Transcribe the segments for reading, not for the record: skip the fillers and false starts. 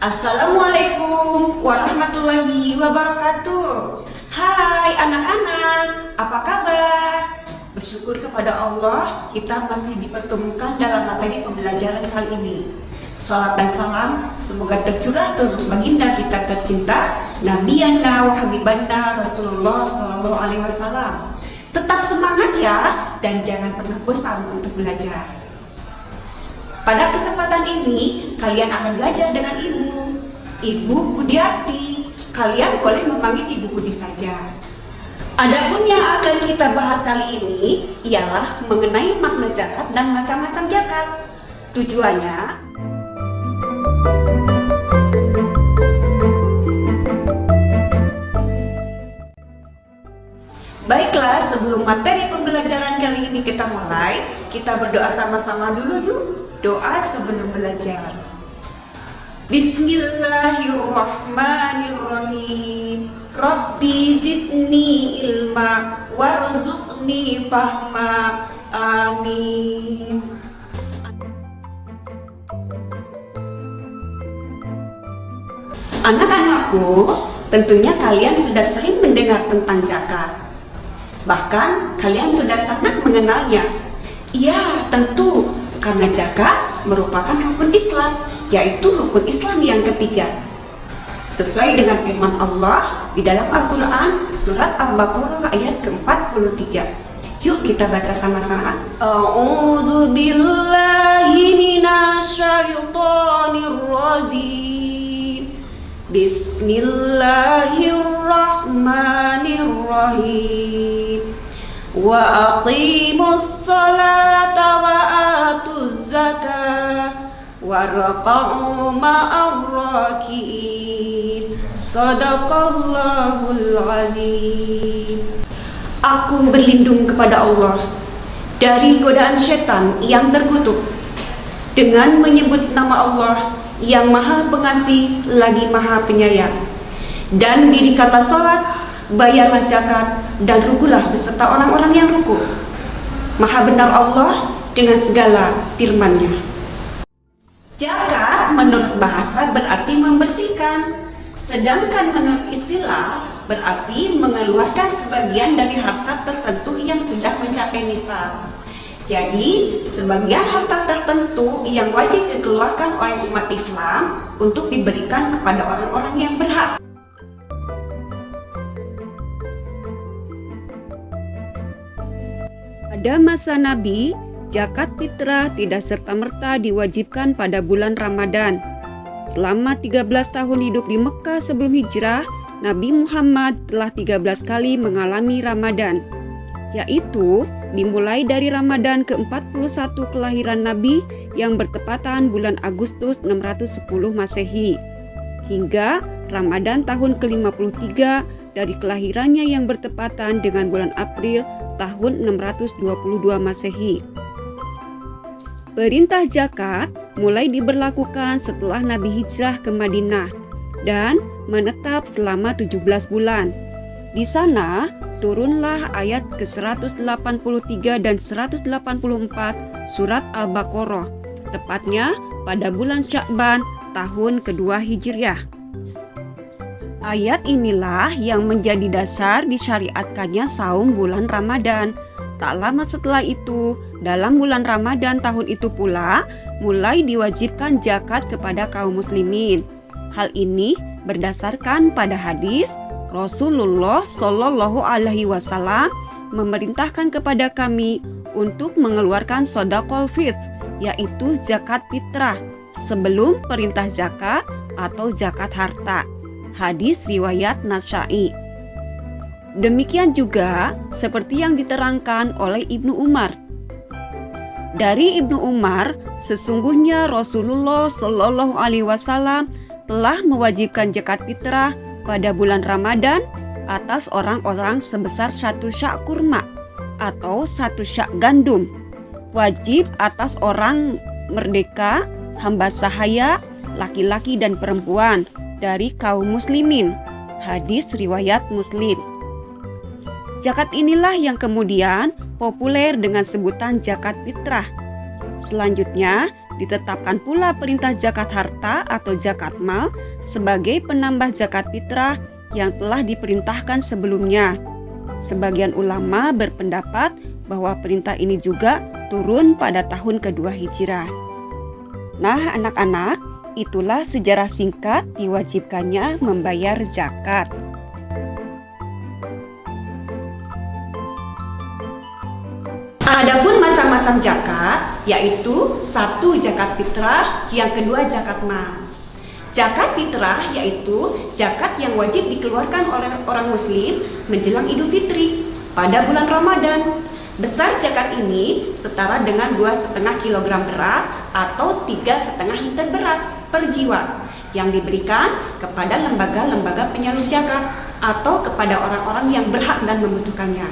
Assalamualaikum warahmatullahi wabarakatuh. Hai anak-anak, apa kabar? Bersyukur kepada Allah kita masih dipertemukan dalam materi pembelajaran kali ini. Salat dan salam semoga tercurah untuk baginda kita tercinta Nabi Yana wa Habibanna Rasulullah SAW. Tetap semangat ya, dan jangan pernah bosan untuk belajar. Pada kesempatan ini, kalian akan belajar dengan Ibu Budiarti. Kalian boleh memanggil Ibu Budi saja. Adapun yang akan kita bahas kali ini ialah mengenai makna zakat dan macam-macam zakat. Tujuannya baiklah, sebelum materi pembelajaran kali ini kita mulai, kita berdoa sama-sama dulu yuk. Doa sebelum belajar. Bismillahirrahmanirrahim. Rabbi zidni ilma warzuqni fahma. Amin. Anak-anakku, tentunya kalian sudah sering mendengar tentang zakat. Bahkan kalian sudah sangat mengenalnya. Iya, tentu, karena zakat merupakan rukun Islam, yaitu rukun Islam yang ketiga. Sesuai dengan firman Allah di dalam Al-Quran, surat Al-Baqarah ayat ke-43. Yuk kita baca sama-sama. A'udzu billahi minasyaitonir rajim. Bismillahirrahmanirrahim. Wa aqimus salata wa atuz zakah warqa'u ma'ar raki'in. Sadaqallahul azim. Aku berlindung kepada Allah dari godaan setan yang terkutuk dengan menyebut nama Allah yang Maha Pengasih lagi Maha Penyayang. Dan dirikanlah salat, bayarlah zakat, dan rukulah beserta orang-orang yang ruku. Maha benar Allah dengan segala firman-Nya. Zakat menurut bahasa berarti membersihkan, sedangkan menurut istilah berarti mengeluarkan sebagian dari harta tertentu yang sudah mencapai nisab. Jadi, sebagian harta tertentu yang wajib dikeluarkan oleh umat Islam untuk diberikan kepada orang-orang yang berhak. Pada masa Nabi, zakat fitrah tidak serta-merta diwajibkan pada bulan Ramadan. Selama 13 tahun hidup di Mekah sebelum hijrah, Nabi Muhammad telah 13 kali mengalami Ramadan, yaitu dimulai dari Ramadan ke-41 kelahiran Nabi yang bertepatan bulan Agustus 610 Masehi, hingga Ramadan tahun ke-53 dari kelahirannya yang bertepatan dengan bulan April tahun 622 Masehi. Perintah zakat mulai diberlakukan setelah Nabi hijrah ke Madinah dan menetap selama 17 bulan. Di sana turunlah ayat ke-183 dan 184 surat Al-Baqarah, tepatnya pada bulan Sya'ban tahun kedua Hijriah. Ayat inilah yang menjadi dasar disyariatkannya saum bulan Ramadan. Tak lama setelah itu, dalam bulan Ramadan tahun itu pula, mulai diwajibkan zakat kepada kaum muslimin. Hal ini berdasarkan pada hadis Rasulullah Shallallahu Alaihi Wasallam memerintahkan kepada kami untuk mengeluarkan shadaqal fitr, yaitu zakat fitrah, sebelum perintah zakat atau zakat harta. Hadis riwayat Nasa'i. Demikian juga seperti yang diterangkan oleh Ibnu Umar. Dari Ibnu Umar, sesungguhnya Rasulullah Shallallahu Alaihi Wasallam telah mewajibkan zakat fitrah pada bulan Ramadan atas orang-orang sebesar 1 syak kurma atau 1 syak gandum. Wajib atas orang merdeka, hamba sahaya, laki-laki dan perempuan dari kaum muslimin. Hadis riwayat Muslim. Zakat inilah yang kemudian populer dengan sebutan zakat fitrah. Selanjutnya, ditetapkan pula perintah zakat harta atau zakat mal sebagai penambah zakat fitrah yang telah diperintahkan sebelumnya. Sebagian ulama berpendapat bahwa perintah ini juga turun pada tahun kedua Hijrah. Nah, anak-anak, itulah sejarah singkat diwajibkannya membayar zakat. Adapun macam-macam zakat, yaitu satu zakat fitrah, yang kedua zakat mal. Zakat fitrah yaitu zakat yang wajib dikeluarkan oleh orang muslim menjelang Idul Fitri pada bulan Ramadan. Besar zakat ini setara dengan 2,5 kg beras atau 3,5 liter beras per jiwa yang diberikan kepada lembaga-lembaga penyalur zakat atau kepada orang-orang yang berhak dan membutuhkannya.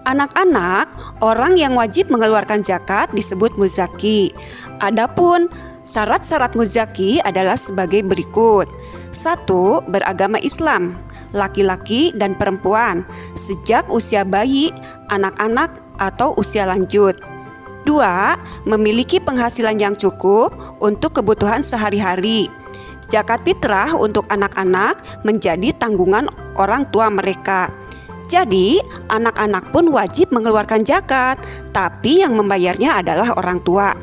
Anak-anak, orang yang wajib mengeluarkan zakat disebut muzaki. Adapun syarat-syarat muzaki adalah sebagai berikut. 1. Beragama Islam, laki-laki dan perempuan, sejak usia bayi, anak-anak atau usia lanjut. 2. Memiliki penghasilan yang cukup untuk kebutuhan sehari-hari. Zakat fitrah untuk anak-anak menjadi tanggungan orang tua mereka. Jadi, anak-anak pun wajib mengeluarkan zakat, tapi yang membayarnya adalah orang tua.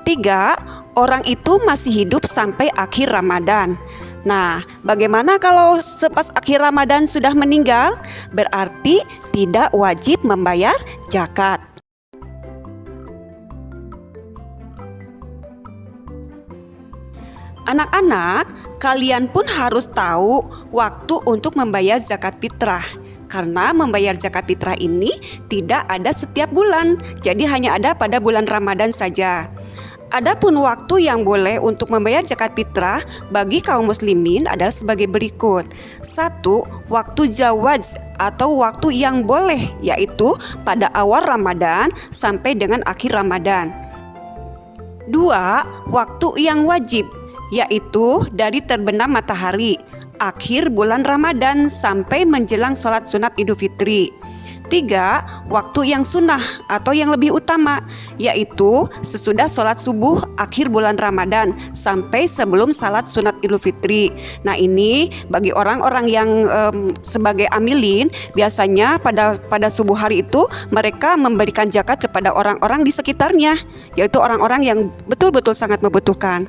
3. Orang itu masih hidup sampai akhir Ramadan. Nah, bagaimana kalau sepas akhir Ramadan sudah meninggal? Berarti tidak wajib membayar zakat. Anak-anak, kalian pun harus tahu waktu untuk membayar zakat fitrah. Karena membayar zakat fitrah ini tidak ada setiap bulan, jadi hanya ada pada bulan Ramadan saja. Adapun waktu yang boleh untuk membayar zakat fitrah bagi kaum muslimin adalah sebagai berikut. 1. Waktu jawaz atau waktu yang boleh, yaitu pada awal Ramadan sampai dengan akhir Ramadan. 2. Waktu yang wajib, yaitu dari terbenam matahari akhir bulan Ramadan sampai menjelang sholat sunat Idul Fitri. 3. Waktu yang sunnah atau yang lebih utama, yaitu sesudah sholat subuh akhir bulan Ramadan sampai sebelum sholat sunat Idul Fitri. Nah, ini bagi orang-orang yang sebagai amilin, biasanya pada subuh hari itu mereka memberikan zakat kepada orang-orang di sekitarnya, yaitu orang-orang yang betul-betul sangat membutuhkan.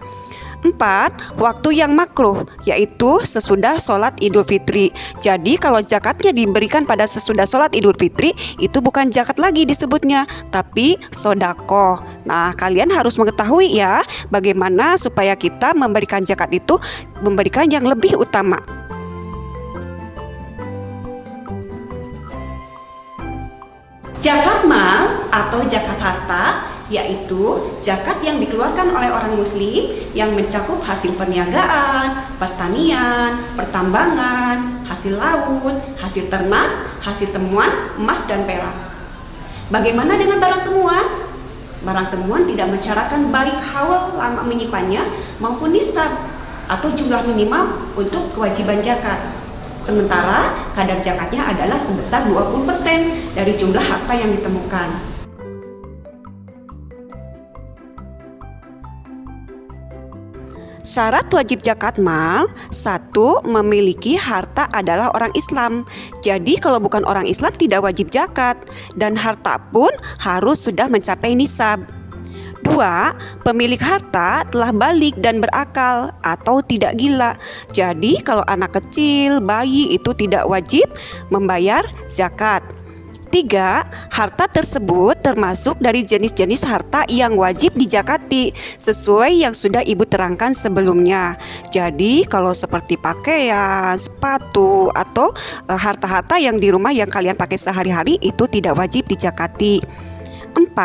4. Waktu yang makruh, yaitu sesudah sholat Idul Fitri. Jadi kalau zakatnya diberikan pada sesudah sholat Idul Fitri, itu bukan zakat lagi disebutnya, tapi sodako. Nah, kalian harus mengetahui ya, bagaimana supaya kita memberikan zakat itu memberikan yang lebih utama. Zakat mal atau zakat harta, yaitu zakat yang dikeluarkan oleh orang muslim yang mencakup hasil perniagaan, pertanian, pertambangan, hasil laut, hasil ternak, hasil temuan emas dan perak. Bagaimana dengan barang temuan? Barang temuan tidak mensyaratkan baik haul lama menyimpannya maupun nisab atau jumlah minimal untuk kewajiban zakat. Sementara kadar zakatnya adalah sebesar 20% dari jumlah harta yang ditemukan. Syarat wajib zakat mal, 1. Memiliki harta adalah orang Islam. Jadi kalau bukan orang Islam tidak wajib zakat, dan harta pun harus sudah mencapai nisab. 2. Pemilik harta telah balik dan berakal atau tidak gila. Jadi kalau anak kecil, bayi itu tidak wajib membayar zakat. 3. Harta tersebut termasuk dari jenis-jenis harta yang wajib dizakati sesuai yang sudah ibu terangkan sebelumnya. Jadi kalau seperti pakaian, sepatu, atau harta-harta yang di rumah yang kalian pakai sehari-hari itu tidak wajib dizakati. 4.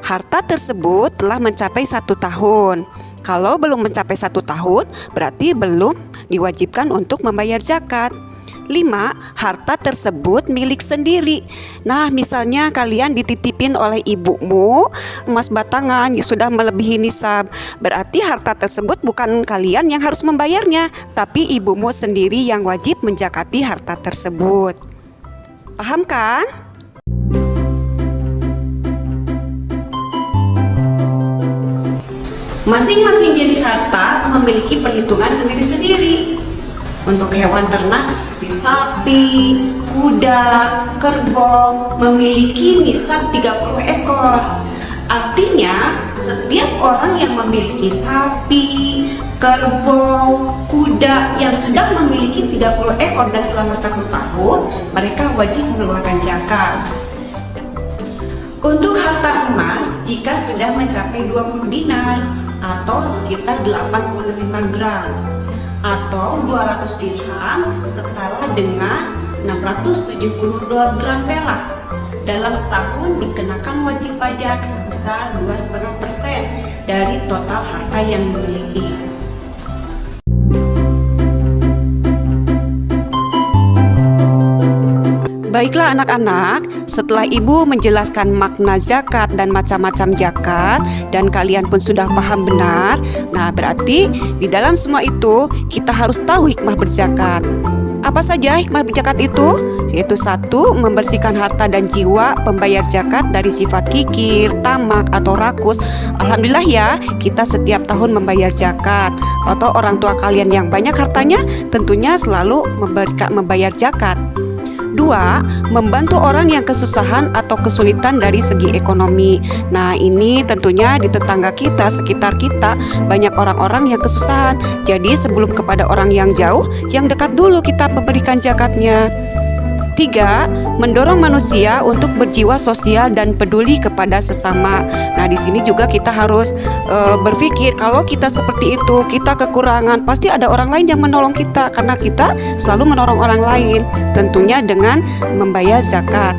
Harta tersebut telah mencapai 1 tahun. Kalau belum mencapai 1 tahun, berarti belum diwajibkan untuk membayar zakat. 5. Harta tersebut milik sendiri. Nah, misalnya kalian dititipin oleh ibumu emas batangan sudah melebihi nisab, berarti harta tersebut bukan kalian yang harus membayarnya, tapi ibumu sendiri yang wajib menzakati harta tersebut. Paham kan? Masing-masing jenis harta memiliki perhitungan sendiri-sendiri. Untuk hewan ternak seperti sapi, kuda, kerbau memiliki nisab 30 ekor. Artinya, setiap orang yang memiliki sapi, kerbau, kuda yang sudah memiliki 30 ekor dan selama 1 tahun, mereka wajib mengeluarkan zakat. Untuk harta emas, jika sudah mencapai 20 dinar atau sekitar 85 gram atau 200 dirham setara dengan 672 gram perak, dalam setahun dikenakan wajib pajak sebesar 2,5% dari total harta yang dimiliki. Baiklah anak-anak, setelah ibu menjelaskan makna zakat dan macam-macam zakat dan kalian pun sudah paham benar, nah berarti di dalam semua itu kita harus tahu hikmah berzakat. Apa saja hikmah berzakat itu? Yaitu 1. Membersihkan harta dan jiwa pembayar zakat dari sifat kikir, tamak, atau rakus. Alhamdulillah ya, kita setiap tahun membayar zakat. Atau orang tua kalian yang banyak hartanya tentunya selalu membayar zakat. 2. Membantu orang yang kesusahan atau kesulitan dari segi ekonomi. Nah ini tentunya di tetangga kita, sekitar kita banyak orang-orang yang kesusahan. Jadi sebelum kepada orang yang jauh, yang dekat dulu kita memberikan zakatnya. 3. Mendorong manusia untuk berjiwa sosial dan peduli kepada sesama. Nah, di sini juga kita harus berpikir kalau kita seperti itu, kita kekurangan, pasti ada orang lain yang menolong kita karena kita selalu menolong orang lain, tentunya dengan membayar zakat.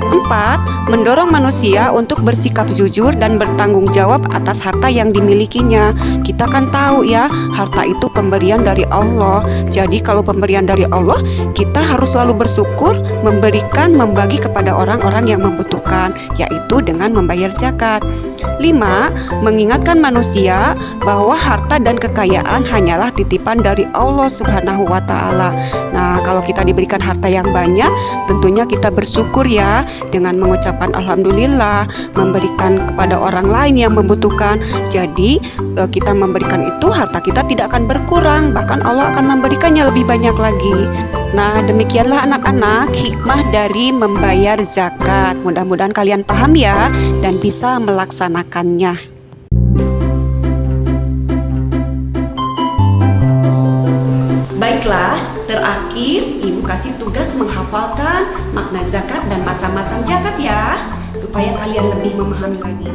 4. Mendorong manusia untuk bersikap jujur dan bertanggung jawab atas harta yang dimilikinya. Kita kan tahu ya, harta itu pemberian dari Allah. Jadi kalau pemberian dari Allah, kita harus selalu bersyukur, membagi kepada orang-orang yang membutuhkan, yaitu dengan membayar zakat. 5. Mengingatkan manusia bahwa harta dan kekayaan hanyalah titipan dari Allah Subhanahu wa Ta'ala. Nah, kalau kita diberikan harta yang banyak, tentunya kita bersyukur ya, dengan mengucapkan alhamdulillah, memberikan kepada orang lain yang membutuhkan. Jadi kita memberikan itu, harta kita tidak akan berkurang, bahkan Allah akan memberikannya lebih banyak lagi. Nah, demikianlah anak-anak hikmah dari membayar zakat. Mudah-mudahan kalian paham ya dan bisa melaksanakannya. Baiklah, terakhir ibu kasih tugas menghafalkan makna zakat dan macam-macam zakat ya, supaya kalian lebih memahami lagi.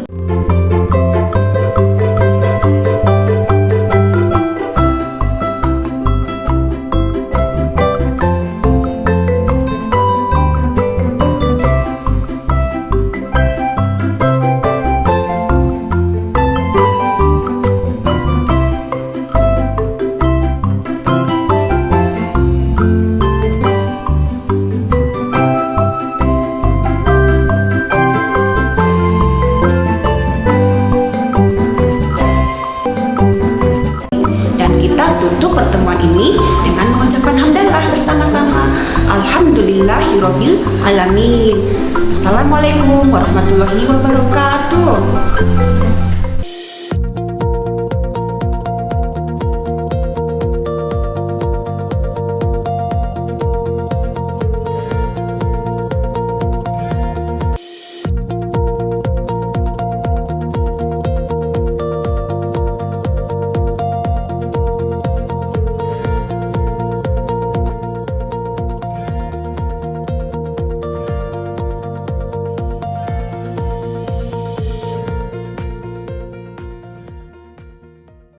Tutup pertemuan ini dengan mengucapkan hamdalah bersama-sama. Alhamdulillahirabbil alamin. Assalamualaikum warahmatullahi wabarakatuh.